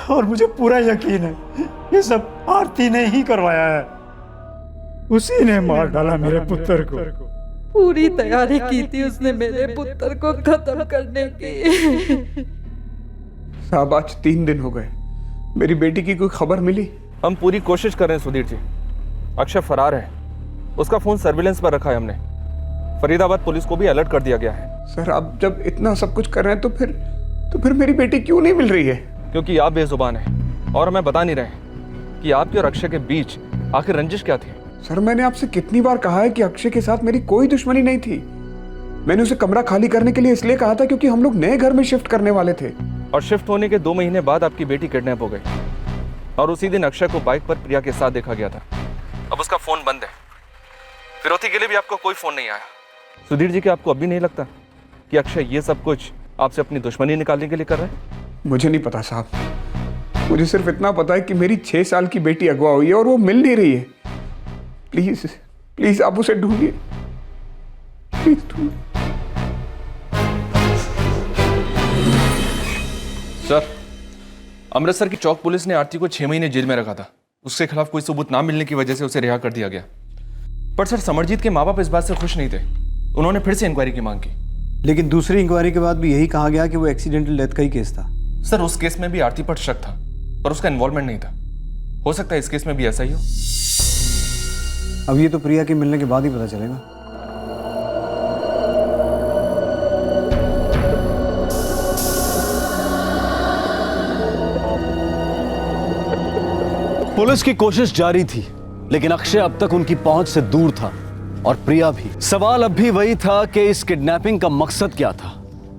और मुझे पूरा यकीन है ये सब आरती ने ही करवाया है। उसी ने मार डाला मेरे पुत्र को। पूरी तैयारी की थी उसने मेरे पुत्र को खत्म करने की। साहब, आज 3 दिन हो गए, मेरी बेटी की कोई खबर मिली? हम पूरी कोशिश कर रहे हैं सुधीर जी। अक्षय फरार है, उसका फोन सर्विलेंस पर रखा है हमने। फरीदाबाद पुलिस को भी अलर्ट कर दिया गया है। सर, आप जब इतना सब कुछ कर रहे हैं तो फिर मेरी बेटी क्यों नहीं मिल रही है? क्योंकि आप बेजुबान हैं और हमें बता नहीं रहे। कि आपके और अक्षय के बीच आखिर रंजिश क्या थी। सर मैंने आपसे कितनी बार कहा है कि अक्षय के साथ मेरी कोई दुश्मनी नहीं थी। मैंने उसे कमरा खाली करने के लिए इसलिए कहा था क्योंकि हम लोग नए घर में शिफ्ट करने वाले थे। और शिफ्ट होने के 2 महीने बाद आपकी बेटी किडनैप हो गई और उसी दिन अक्षय को बाइक पर प्रिया के साथ देखा गया था। अब उसका फोन बंद है। फिरौती के लिए भी आपको कोई फोन नहीं आया। सुधीर जी, क्या आपको अभी नहीं लगता कि अक्षय ये सब कुछ आपसे अपनी दुश्मनी निकालने के लिए कर रहा है? मुझे नहीं पता साहब, मुझे सिर्फ इतना पता है कि मेरी 6 साल की बेटी अगवा हुई है और वो मिल नहीं रही है। प्लीज प्लीज आप उसे ढूंढिए, प्लीज ढूंढिए। सर, अमृतसर की चौक पुलिस ने आरती को 6 महीने जेल में रखा था। उसके खिलाफ कोई सबूत ना मिलने की वजह से उसे रिहा कर दिया गया। पर सर, समरजीत के माँ बाप इस बात से खुश नहीं थे। उन्होंने फिर से इंक्वायरी की मांग की। लेकिन दूसरी इंक्वायरी के बाद भी यही कहा गया कि वो एक्सीडेंटल डेथ का ही केस था। सर, उस केस में भी आरती पर शक था, पर उसका इन्वॉल्वमेंट नहीं था। हो सकता है इस केस में भी ऐसा ही हो। अब ये तो प्रिया के मिलने के बाद ही पता चलेगा। पुलिस की कोशिश जारी थी, लेकिन अक्षय अब तक उनकी पहुंच से दूर था और प्रिया भी। सवाल अब भी वही था कि इस किडनैपिंग का मकसद क्या था,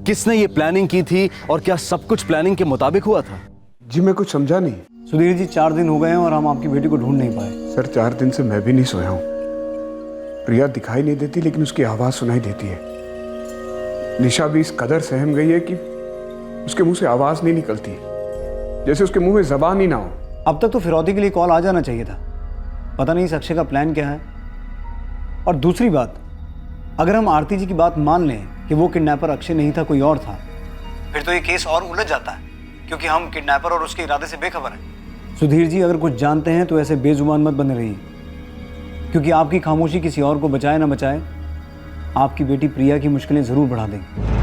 किसने ये प्लानिंग की थी और क्या सब कुछ प्लानिंग के मुताबिक हुआ था? जी मैं कुछ समझा नहीं। सुधीर जी, 4 दिन हो गए हैं और हम आपकी बेटी को ढूंढ नहीं पाए। सर 4 दिन से मैं भी नहीं सोया हूं। प्रिया दिखाई नहीं देती लेकिन उसकी आवाज सुनाई देती है। निशा भी इस कदर सहम गई है कि उसके मुंह से आवाज नहीं निकलती, जैसे उसके मुंह में जबान ही ना हो। अब तक तो फिरौती के लिए कॉल आ जाना चाहिए था। पता नहीं इस अक्षय का प्लान क्या है। और दूसरी बात, अगर हम आरती जी की बात मान लें कि वो किडनैपर अक्षय नहीं था, कोई और था, फिर तो ये केस और उलझ जाता है, क्योंकि हम किडनैपर और उसके इरादे से बेखबर हैं। सुधीर जी, अगर कुछ जानते हैं तो ऐसे बेजुबान मत बने रहिए, क्योंकि आपकी खामोशी किसी और को बचाए ना बचाए, आपकी बेटी प्रिया की मुश्किलें जरूर बढ़ा देगी।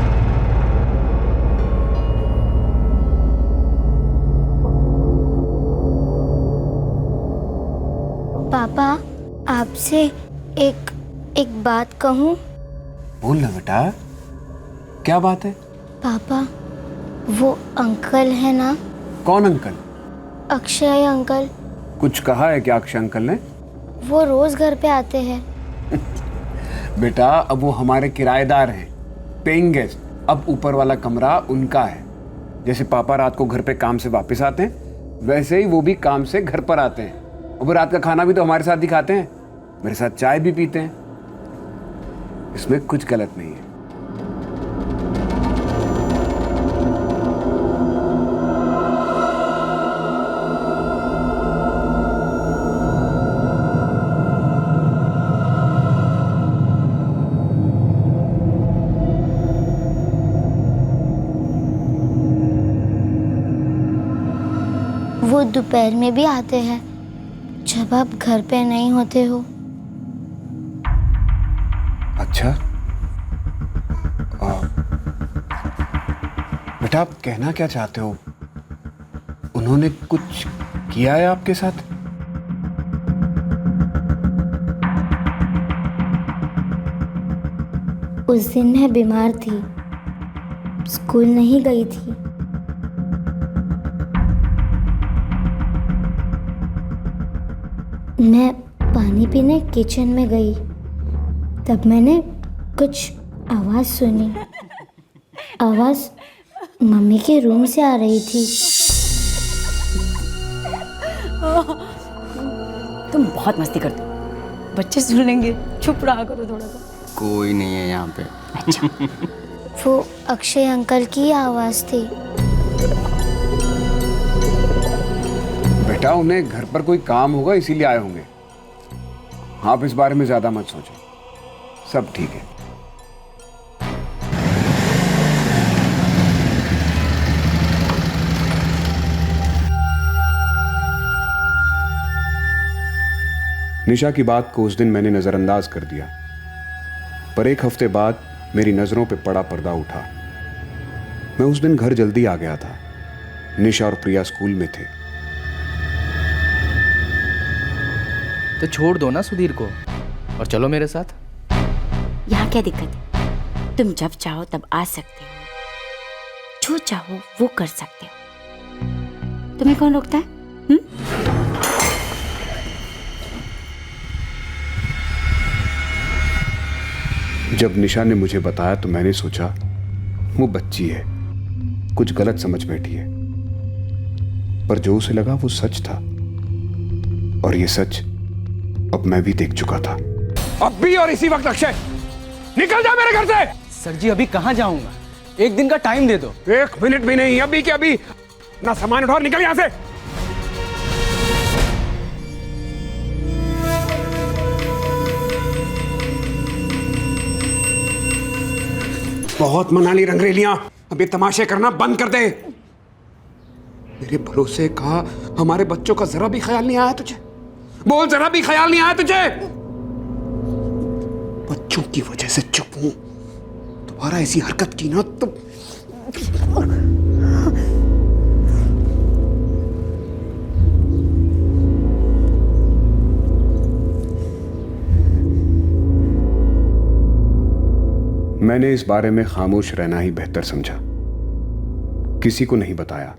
पापा, आपसे एक बात कहूँ? बोल ना बेटा, क्या बात है? पापा, वो अंकल है ना? कौन अंकल? अक्षय अंकल। कुछ कहा है क्या अक्षय अंकल ने? वो रोज घर पे आते हैं। बेटा, अब वो हमारे किराएदार हैं, पेइंग गेस्ट। अब ऊपर वाला कमरा उनका है। जैसे पापा रात को घर पे काम से वापस आते हैं, वैसे ही वो भी काम से घर पर आते हैं। और वो रात का खाना भी तो हमारे साथ ही खाते हैं, मेरे साथ चाय भी पीते हैं। इसमें कुछ गलत नहीं है। वो दोपहर में भी आते हैं जब आप घर पे नहीं होते हो। अच्छा, बेटा आप कहना क्या चाहते हो? उन्होंने कुछ किया है आपके साथ? उस दिन मैं बीमार थी, स्कूल नहीं गई थी। मैं पानी पीने किचन में गई, तब मैंने कुछ आवाज सुनी। आवाज मम्मी के रूम से आ रही थी। तुम बहुत मस्ती करते हो, बच्चे सुन लेंगे, चुप रहा करो थोड़ा सा। कोई नहीं है यहाँ पे। अच्छा। वो अक्षय अंकल की आवाज थी। बेटा, उन्हें घर पर कोई काम होगा इसीलिए आए होंगे। आप इस बारे में ज्यादा मत सोचो, सब ठीक है। निशा की बात को उस दिन मैंने नजरअंदाज कर दिया, पर 1 हफ्ते बाद मेरी नजरों पे बड़ा पर्दा उठा। मैं उस दिन घर जल्दी आ गया था। निशा और प्रिया स्कूल में थे। तो छोड़ दो ना सुधीर को और चलो मेरे साथ। यहाँ क्या दिक्कत है? तुम जब चाहो तब आ सकते हो, जो चाहो वो कर सकते हो। तुम्हें कौन रोकता है? जब निशा ने मुझे बताया तो मैंने सोचा वो बच्ची है, कुछ गलत समझ बैठी है, पर जो उसे लगा वो सच था, और ये सच अब मैं भी देख चुका था। अब भी और इसी वक्त अक्षय निकल जा मेरे घर से। सर जी अभी कहाँ जाऊंगा, एक दिन का टाइम दे दो। 1 मिनट भी नहीं, अभी के अभी ना सामान उठाओ, निकल यहां से। बहुत मना ली रंगरेलियां, अभी तमाशे करना बंद कर दे। मेरे भरोसे का हमारे बच्चों का जरा भी ख्याल नहीं आया तुझे? बोल, जरा भी ख्याल नहीं आया तुझे? बच्चों की वजह से चुप हूं, दोबारा ऐसी हरकत की ना तो मैंने इस बारे में खामोश रहना ही बेहतर समझा, किसी को नहीं बताया।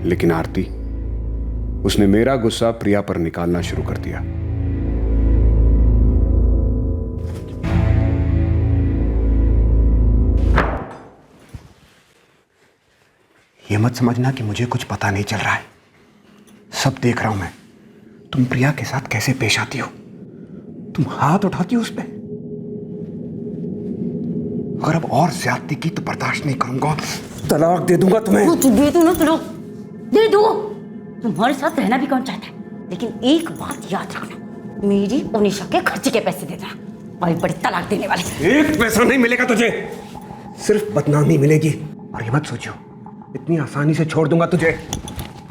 लेकिन आरती, उसने मेरा गुस्सा प्रिया पर निकालना शुरू कर दिया। ये मत समझना कि मुझे कुछ पता नहीं चल रहा है, सब देख रहा हूं मैं। तुम प्रिया के साथ कैसे पेश आती हो, तुम हाथ उठाती हो उस पर। अगर अब और ज्यादती की तो बर्दाश्त नहीं करूंगा, तलाक दे दूंगा तुम्हें। दे दो ना, तलाक दे दो। तुम्हारे साथ रहना भी कौन चाहता है, लेकिन एक बात याद रखना, मेरी और निशा के खर्चे के पैसे देना, बड़ी बड़ी तलाक देने वाले। एक पैसा नहीं मिलेगा तुझे, सिर्फ बदनामी मिलेगी। और ये मत सोचो इतनी आसानी से छोड़ दूंगा तुझे।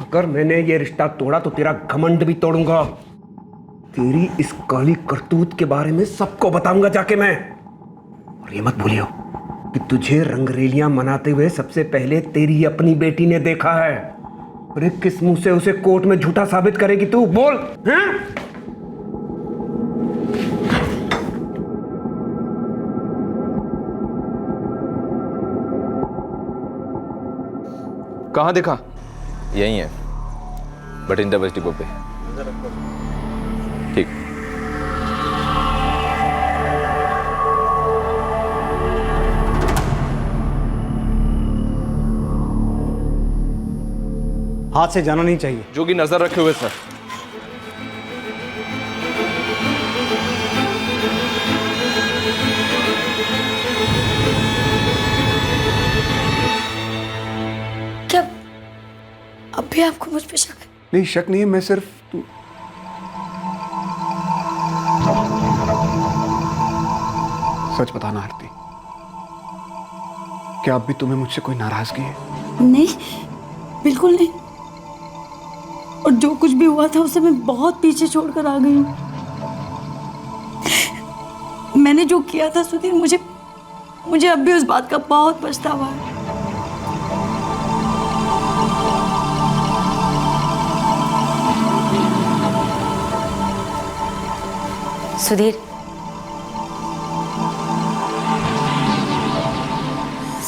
अगर मैंने ये रिश्ता तोड़ा तो तेरा घमंड भी तोड़ूंगा। तेरी इस काली करतूत के बारे में सबको बताऊंगा जाके मैं। और ये मत भूलियो कि तुझे रंगरेलियां मनाते हुए सबसे पहले तेरी अपनी बेटी ने देखा है। अरे किस मुंह से उसे कोर्ट में झूठा साबित करेगी तू, बोल। हैं? कहाँ देखा? यही है, बठिंडा बस डिपो पे। ठीक। हाथ से जाना नहीं चाहिए। जो कि नजर रखे हुए सर। क्या अब भी आपको मुझ पे शक है? नहीं, शक नहीं है, मैं सिर्फ सच बताना आरती, क्या अब भी तुम्हें मुझसे कोई नाराजगी है? नहीं, बिल्कुल नहीं। और जो कुछ भी हुआ था उसे मैं बहुत पीछे छोड़कर आ गई हूँ। मैंने जो किया था सुधीर, मुझे अब भी उस बात का बहुत पछतावा है।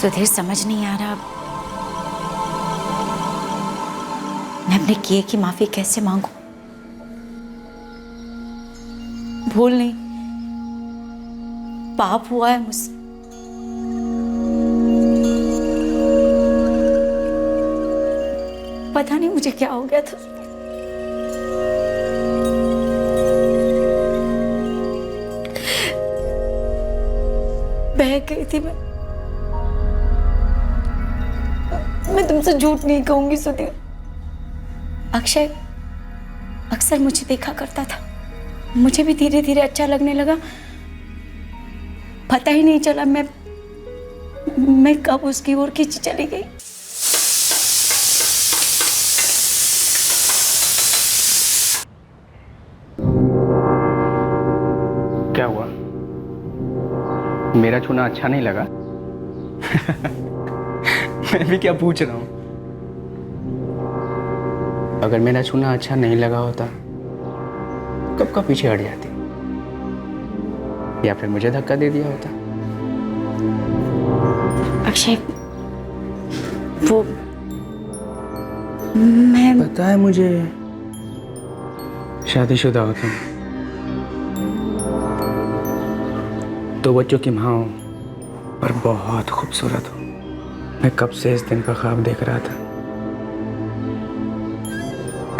सुधीर समझ नहीं आ रहा, मैं अपने किए की माफी कैसे मांगू। भूल नहीं, पाप हुआ है मुझसे। पता नहीं मुझे क्या हो गया था। बह गई थी मैं तुमसे झूठ नहीं कहूंगी सुधीर। अक्षय अक्सर मुझे देखा करता था, मुझे भी धीरे धीरे अच्छा लगने लगा। पता ही नहीं चला मैं कब उसकी ओर खींची चली गई। क्या हुआ, मेरा छूना अच्छा नहीं लगा? मैं भी क्या पूछ रहा हूँ। अगर मेरा छूना अच्छा नहीं लगा होता कब का पीछे हट जाती, या फिर मुझे धक्का दे दिया होता। अक्षय, वो मैं पता है मुझे, शादीशुदा हो तुम। दो बच्चों की माँ हो पर बहुत खूबसूरत हो। मैं कब से इस दिन का ख्वाब देख रहा था,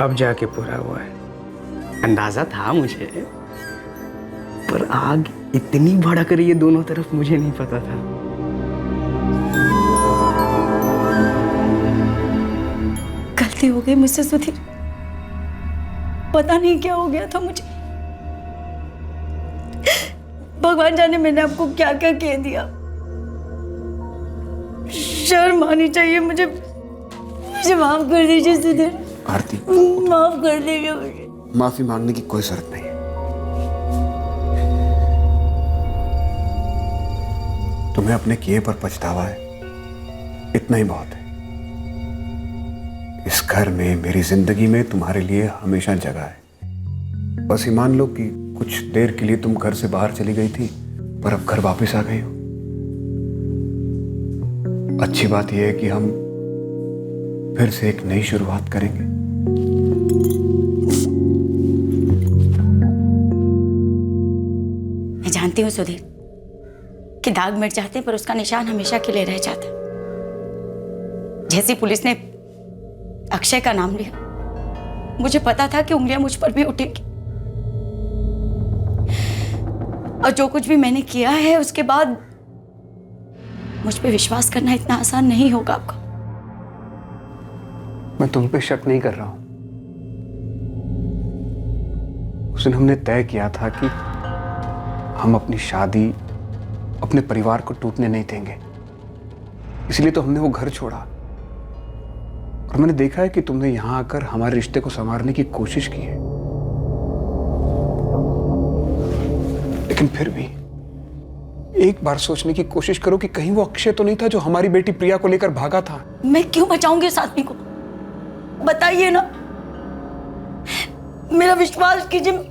अब जाके पूरा हुआ है। अंदाजा था मुझे, पर आग इतनी भड़क रही है दोनों तरफ, मुझे नहीं पता था। गलती हो गई मुझसे सुधीर, पता नहीं क्या हो गया था मुझे। भगवान जाने मैंने आपको क्या क्या कह दिया। शर्म आनी चाहिए मुझे माफ कर दीजिए सुधीर। आरती, माफ कर दीजिए मुझे। माफी मांगने की कोई जरूरत नहीं है। तुम्हें अपने किए पर पछतावा है, इतना ही बहुत है। इस घर में, मेरी जिंदगी में तुम्हारे लिए हमेशा जगह है। बस ये मान लो कि कुछ देर के लिए तुम घर से बाहर चली गई थी, पर अब घर वापस आ गई हो। अच्छी बात यह है कि हम फिर से एक नई शुरुआत करेंगे। मैं जानती हूँ सुधीर कि दाग मिट जाते हैं पर उसका निशान हमेशा के लिए रह जाता। जैसी पुलिस ने अक्षय का नाम लिया, मुझे पता था कि उंगलियां मुझ पर भी उठेंगी। और जो कुछ भी मैंने किया है उसके बाद मुझ पे विश्वास करना इतना आसान नहीं होगा आपका। मैं तुम पे शक नहीं कर रहा हूं। उस दिन हमने तय किया था कि हम अपनी शादी, अपने परिवार को टूटने नहीं देंगे, इसलिए तो हमने वो घर छोड़ा। और मैंने देखा है कि तुमने यहां आकर हमारे रिश्ते को संवारने की कोशिश की है, लेकिन फिर भी एक बार सोचने की कोशिश करो कि कहीं वो अक्षय तो नहीं था जो हमारी बेटी प्रिया को लेकर भागा था। मैं क्यों बचाऊंगी उस आदमी को, बताइए ना। मेरा विश्वास कीजिए।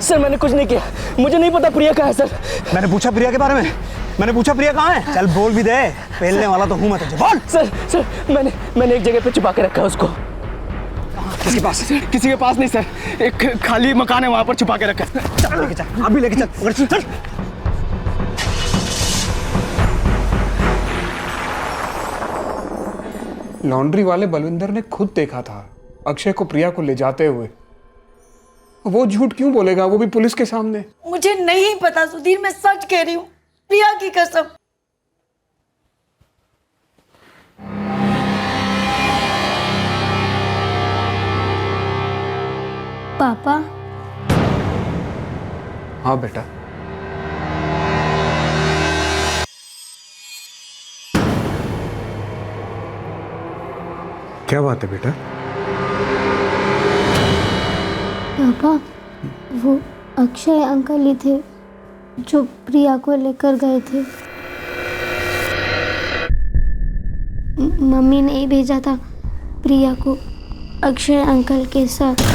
सर मैंने कुछ नहीं किया, मुझे नहीं पता प्रिया कहाँ है सर। मैंने पूछा प्रिया के बारे में, मैंने पूछा प्रिया कहाँ है। चल बोल भी दे, पहलने वाला तो हूं मैं तुझे। बोल। सर मैंने एक जगह पे छुपा के रखा है उसको। किसके पास? किसी के पास नहीं सर, एक खाली मकान है वहां पर छुपा के रखा है। चल लेके चल, अभी लेके चल। चल लॉन्ड्री वाले बलविंदर ने खुद देखा था अक्षय को प्रिया को ले जाते हुए। वो झूठ क्यों बोलेगा, वो भी पुलिस के सामने? मुझे नहीं पता सुधीर, मैं सच कह रही हूँ, प्रिया की कसम। पापा। हाँ बेटा। क्या बात है बेटा? पापा, वो अक्षय अंकल ही थे जो प्रिया को लेकर गए थे। मम्मी ने ही भेजा था प्रिया को अक्षय अंकल के साथ।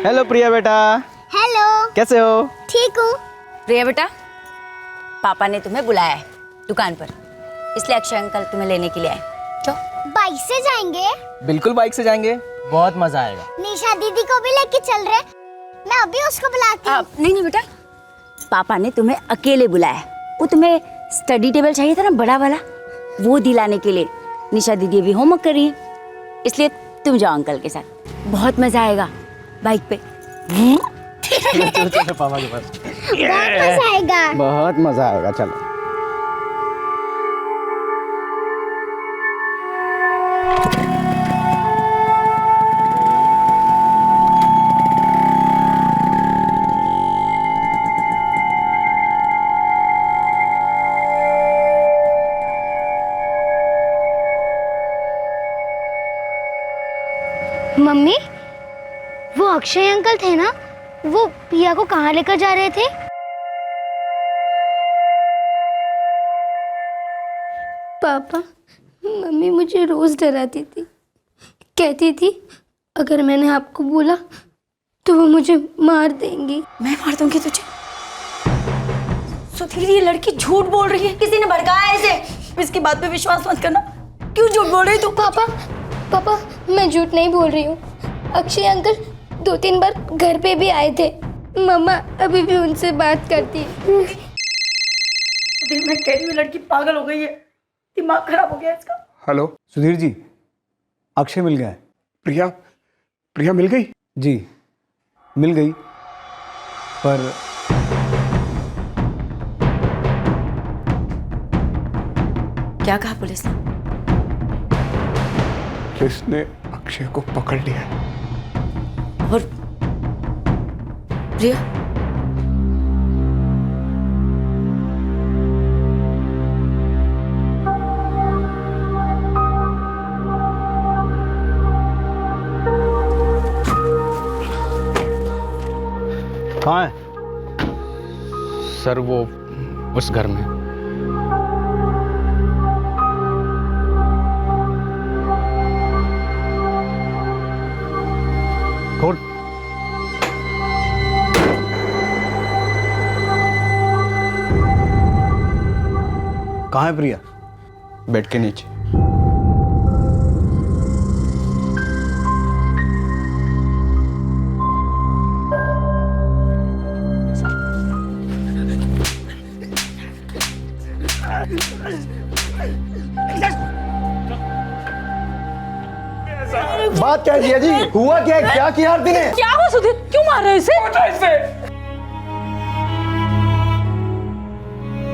हेलो प्रिया बेटा। हेलो। कैसे हो? ठीक हूँ। प्रिया बेटा, पापा ने तुम्हें बुलाया है दुकान पर, इसलिए अक्षय अंकल तुम्हें लेने के लिए आए। चलो। बाइक से जाएंगे? बिल्कुल बाइक से जाएंगे, बहुत मजा आएगा। निशा दीदी को भी लेके चल रहे, मैं अभी उसको बुलाती हूँ। नहीं बेटा, पापा ने तुम्हें अकेले बुलाया है। वो तुम्हें स्टडी टेबल चाहिए था ना, बड़ा वाला, वो दिलाने के लिए। निशा दीदी अभी होमवर्क कर रही है, इसलिए तुम जाओ अंकल के साथ, बहुत मजा आएगा बाइक पे। चलो पापा के पास। बहुत मजा आएगा। बहुत मजा आएगा, चलो। मम्मी, वो अक्षय अंकल थे ना, वो पिया को कहाँ लेकर जा रहे थे? पापा, मम्मी मुझे रोज डराती थी, कहती थी अगर मैंने आपको बोला तो वो मुझे मार देंगी। मैं मार दूंगी तुझे? सुधीर, ये लड़की झूठ बोल रही है, किसी ने भड़काया इसे। इसकी बात पे विश्वास मत करना। क्यों झूठ बोल रही तू? पापा, मैं झूठ नहीं बोल रही हूँ। अक्षय अंकल 2-3 बार घर पे भी आए थे, मम्मा अभी भी उनसे बात करती है। मैं कह रही हूँ लड़की पागल हो गई है, दिमाग खराब हो गया इसका। हेलो सुधीर जी, अक्षय मिल गया है। प्रिया मिल गई? जी मिल गई, पर क्या कहा पुलिस ने? पुलिस ने अक्षय को पकड़ लिया है। और प्रिया? कहाँ है? सर वो उस घर में। खोल। कहाँ है प्रिया? बेड के नीचे। बात क्या है जी? हुआ क्या? क्या किया आरती ने? क्या हुआ सुधीर? क्यों मार रहे हो इसे?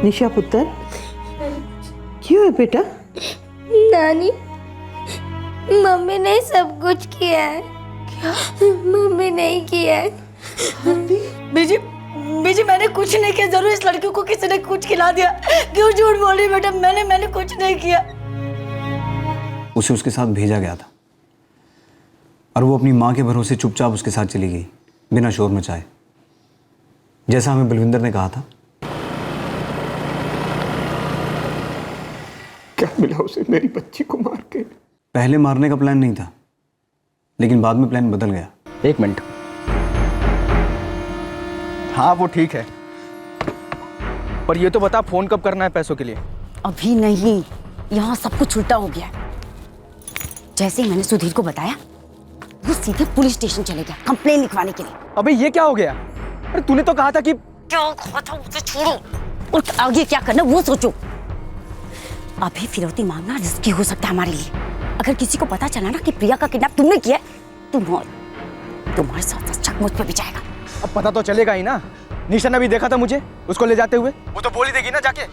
निशा पुत्र, क्यों है बेटा? नानी, मम्मी ने सब कुछ किया है। क्या? मम्मी नहीं किया है। बीजी मैंने कुछ नहीं किया। जरूर इस लड़की को किसी ने कुछ खिला दिया। क्यों झूठ बोल रही बेटा? मैंने कुछ नहीं किया। उसे उसके साथ भेजा गया था और वो अपनी माँ के भरोसे चुपचाप उसके साथ चली गई, बिना शोर मचाए, जैसा हमें बलविंदर ने कहा था। क्या मिला उसे मेरी बच्ची को मार के? पहले मारने का प्लान नहीं था, लेकिन बाद में प्लान बदल गया। 1 मिनट। हाँ वो ठीक है, पर ये तो बता फोन कब करना है पैसों के लिए? अभी नहीं, यहाँ सब कुछ उल्टा हो गया है। जैसे ही मैंने सुधीर को बताया, वो सीधे पुलिस स्टेशन चले गया कंप्लेन लिखवाने के लिए। अबे ये क्या हो गया? अरे तूने तो कहा था कि क्या कहा था उसे छोड़ो और आगे क्या करना वो सोचो। अभी फिरौती मांगना रिस्की हो सकता है हमारे लिए। अगर किसी को पता चला ना कि प्रिया का किडनैप तुमने किया है, तुम्हारे साथ शक मुझ पे भी जाएगा। अब पता तो चलेगा ही ना। निशा ने भी देखा था मुझे उसको ले जाते हुए, वो तो बोल ही देगी ना जाके।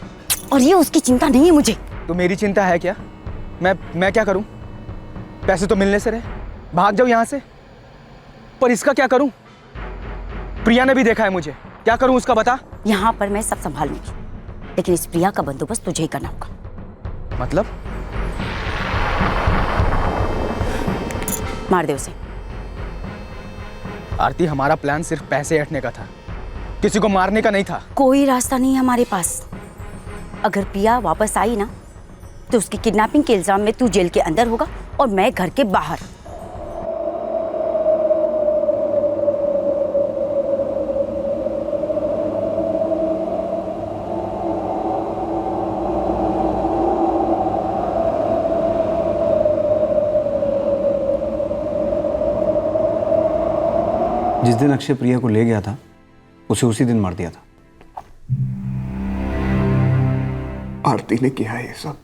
और ये उसकी चिंता नहीं है मुझे। तो मेरी चिंता है क्या? मैं क्या करूं? पैसे तो मिलने से रहे, भाग जाओ यहाँ से। पर इसका क्या करूं? प्रिया ने भी देखा है मुझे, क्या करूं उसका बता? यहाँ पर मैं सब संभाल लूंगी, लेकिन इस प्रिया का बंदोबस्त तुझे ही करना होगा। मतलब? मार दे उसे। आरती, हमारा प्लान सिर्फ पैसे हटने का था, किसी को मारने का नहीं था। कोई रास्ता नहीं है हमारे पास। अगर प्रिया वापस आई ना, तो उसकी किडनैपिंग के इल्जाम में तू जेल के अंदर होगा और मैं घर के बाहर। जिस दिन अक्षय प्रिया को ले गया था, उसे उसी दिन मार दिया था। आरती ने किया है ये सब।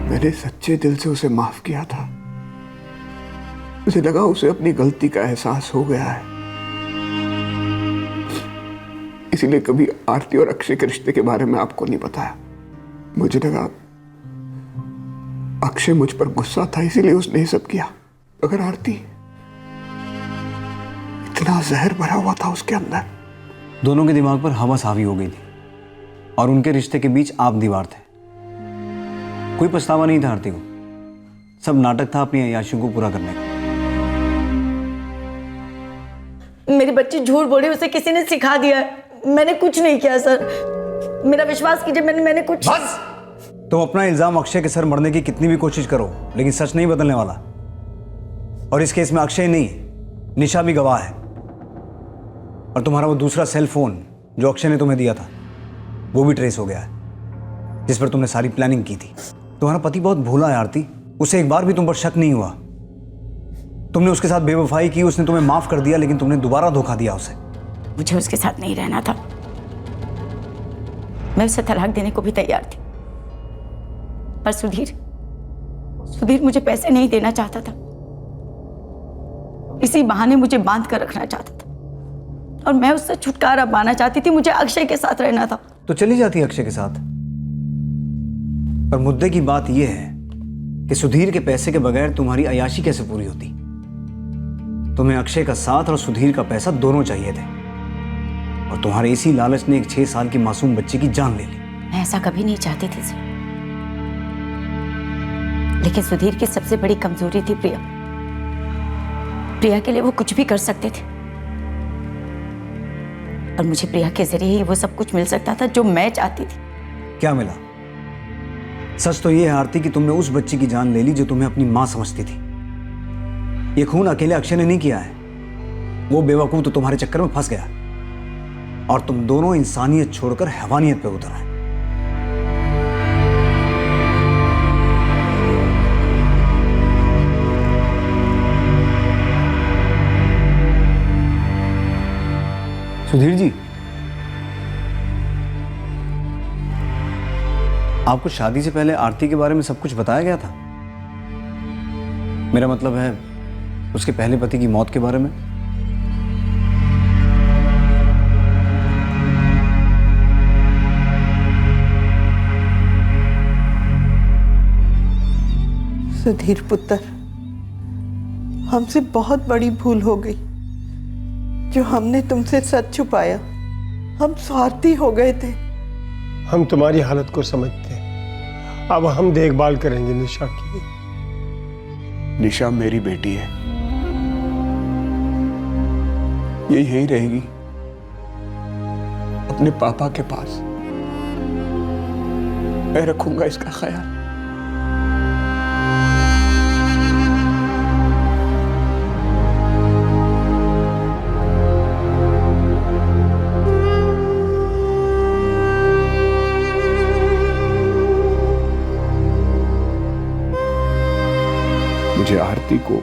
मैंने सच्चे दिल से उसे माफ किया था। मुझे लगा उसे अपनी गलती का एहसास हो गया है, इसीलिए कभी आरती और अक्षय के रिश्ते के बारे में आपको नहीं बताया। मुझे लगा अक्षय मुझ पर गुस्सा था, इसीलिए उसने ये सब किया। अगर आरती, इतना जहर भरा हुआ था उसके अंदर। दोनों के दिमाग पर हवस हावी हो गई थी और उनके रिश्ते के बीच आप दीवार थे। कोई पछतावा नहीं था आरती को, सब नाटक था अपनी अय्याशियों को पूरा करने का। मेरी बच्ची झूठ बोली, उसे किसी ने सिखा दिया है। मैंने कुछ नहीं किया सर, मेरा विश्वास कीजिए, मैंने कुछ। बस! तुम अपना इल्जाम अक्षय के सर मरने की कितनी भी कोशिश करो, लेकिन सच नहीं बदलने वाला। और इस केस में अक्षय नहीं, निशा भी गवाह है। और तुम्हारा वो दूसरा सेल फोन जो अक्षय ने तुम्हें दिया था, वो भी ट्रेस हो गया है, जिस पर तुमने सारी प्लानिंग की थी। तुम्हारा पति बहुत भोला है आरती, उसे एक बार भी तुम पर शक नहीं हुआ। तुमने उसके साथ बेवफाई की, उसने तुम्हें माफ कर दिया, लेकिन तुमने दोबारा धोखा दिया उसे। मुझे उसके साथ नहीं रहना था, मैं उसे तलाक देने को भी तैयार थी, पर सुधीर मुझे पैसे नहीं देना चाहता था। इसी बहाने मुझे बांध कर रखना चाहता था और मैं उससे छुटकारा पाना चाहती थी। मुझे अक्षय के साथ रहना था। तो चली जाती अक्षय के साथ। पर मुद्दे की बात यह है कि सुधीर के पैसे के बगैर तुम्हारी अय्याशी कैसे पूरी होती। तुम्हें अक्षय का साथ और सुधीर का पैसा दोनों चाहिए थे, और तुम्हारे इसी लालच ने एक 6 साल की मासूम बच्ची की जान ले ली। मैं ऐसा कभी नहीं चाहती थी सर, लेकिन सुधीर की सबसे बड़ी कमजोरी थी प्रिया के लिए वो कुछ भी कर सकते थे, और मुझे प्रिया के जरिए ही वो सब कुछ मिल सकता था जो मैं चाहती थी। क्या मिला? सच तो ये है आरती कि तुमने उस बच्ची की जान ले ली जो तुम्हें अपनी मां समझती थी। ये खून अकेले अक्षय ने नहीं किया है, वो बेवकूफ तो तुम्हारे चक्कर में फंस गया, और तुम दोनों इंसानियत छोड़कर हैवानियत पे उतर आए। सुधीर जी, आपको शादी से पहले आरती के बारे में सब कुछ बताया गया था? मेरा मतलब है उसके पहले पति की मौत के बारे में। सुधीर पुत्र, हमसे बहुत बड़ी भूल हो गई जो हमने तुमसे सच छुपाया। हम स्वार्थी हो गए थे। हम तुम्हारी हालत को समझते हैं, अब हम देखभाल करेंगे निशा की। निशा मेरी बेटी है, ये यहीं रहेगी अपने पापा के पास। मैं रखूंगा इसका ख्याल। मुझे आरती को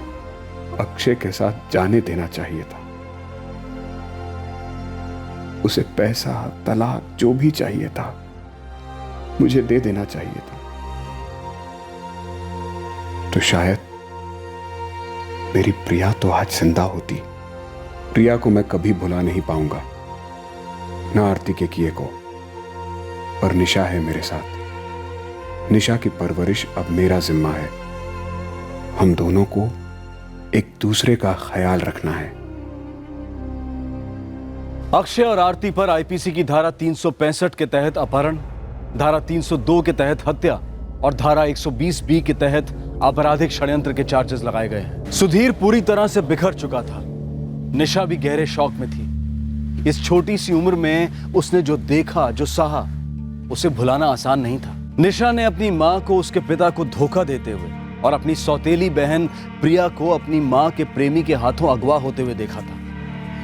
अक्षय के साथ जाने देना चाहिए था। उसे पैसा, तलाक जो भी चाहिए था मुझे दे देना चाहिए था, तो शायद मेरी प्रिया तो आज जिंदा होती। प्रिया को मैं कभी भुला नहीं पाऊंगा, ना आरती के किए को। और निशा है मेरे साथ। निशा की परवरिश अब मेरा जिम्मा है। हम दोनों को एक दूसरे का ख्याल रखना है। अक्षय और आरती पर आईपीसी की धारा 365 के तहत अपहरण, धारा 302 के तहत हत्या और धारा 120B के तहत आपराधिक षड्यंत्र के चार्जेस लगाए गए हैं। सुधीर पूरी तरह से बिखर चुका था। निशा भी गहरे शौक में थी। इस छोटी सी उम्र में उसने जो देखा, जो सहा, उसे भुलाना आसान नहीं था। निशा ने अपनी मां को उसके पिता को धोखा देते हुए और अपनी सौतेली बहन प्रिया को अपनी मां के प्रेमी के हाथों अगवा होते हुए देखा था।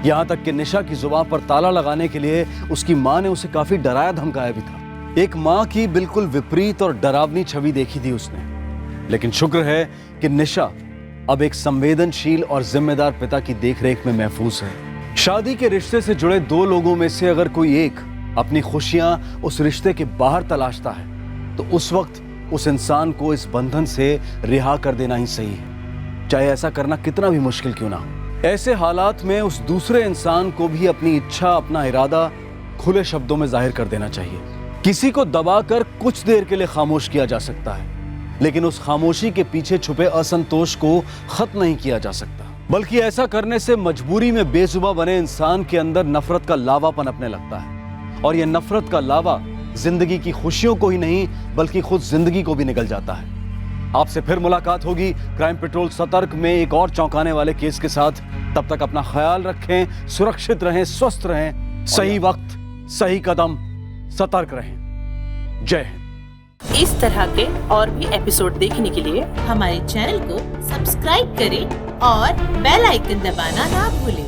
यहां तक कि निशा की जुबान पर ताला लगाने के लिए उसकी मां ने उसे काफी डराया धमकाया भी था। एक मां की बिल्कुल विपरीत और डरावनी छवि देखी थी उसने। लेकिन शुक्र है कि निशा अब एक संवेदनशील और जिम्मेदार पिता की देखरेख में महफूज है। शादी के रिश्ते से जुड़े दो लोगों में से अगर कोई एक अपनी खुशियां उस रिश्ते के बाहर तलाशता है, तो उस वक्त उस इंसान को इस बंधन से रिहा कर देना ही सही है, चाहे ऐसा करना कितना भी मुश्किल क्यों ना हो। ऐसे हालात में उस दूसरे इंसान को भी अपनी इच्छा, अपना इरादा खुले शब्दों में जाहिर कर देना चाहिए। किसी को दबाकर कुछ देर के लिए खामोश किया जा सकता है, लेकिन उस खामोशी के पीछे छुपे असंतोष को खत्म नहीं किया जा सकता। बल्कि ऐसा करने से मजबूरी में बेजुबान बने इंसान के अंदर नफरत का लावा पनपने लगता है, और यह नफरत का लावा जिंदगी की खुशियों को ही नहीं बल्कि खुद जिंदगी को भी निगल जाता है। आपसे फिर मुलाकात होगी क्राइम पेट्रोल सतर्क में एक और चौंकाने वाले केस के साथ। तब तक अपना ख्याल रखें, सुरक्षित रहें, स्वस्थ रहें, सही वक्त सही कदम, सतर्क रहें। जय हिंद। इस तरह के और भी एपिसोड देखने के लिए हमारे चैनल को सब्सक्राइब करें और बेल आइकन दबाना ना भूलें।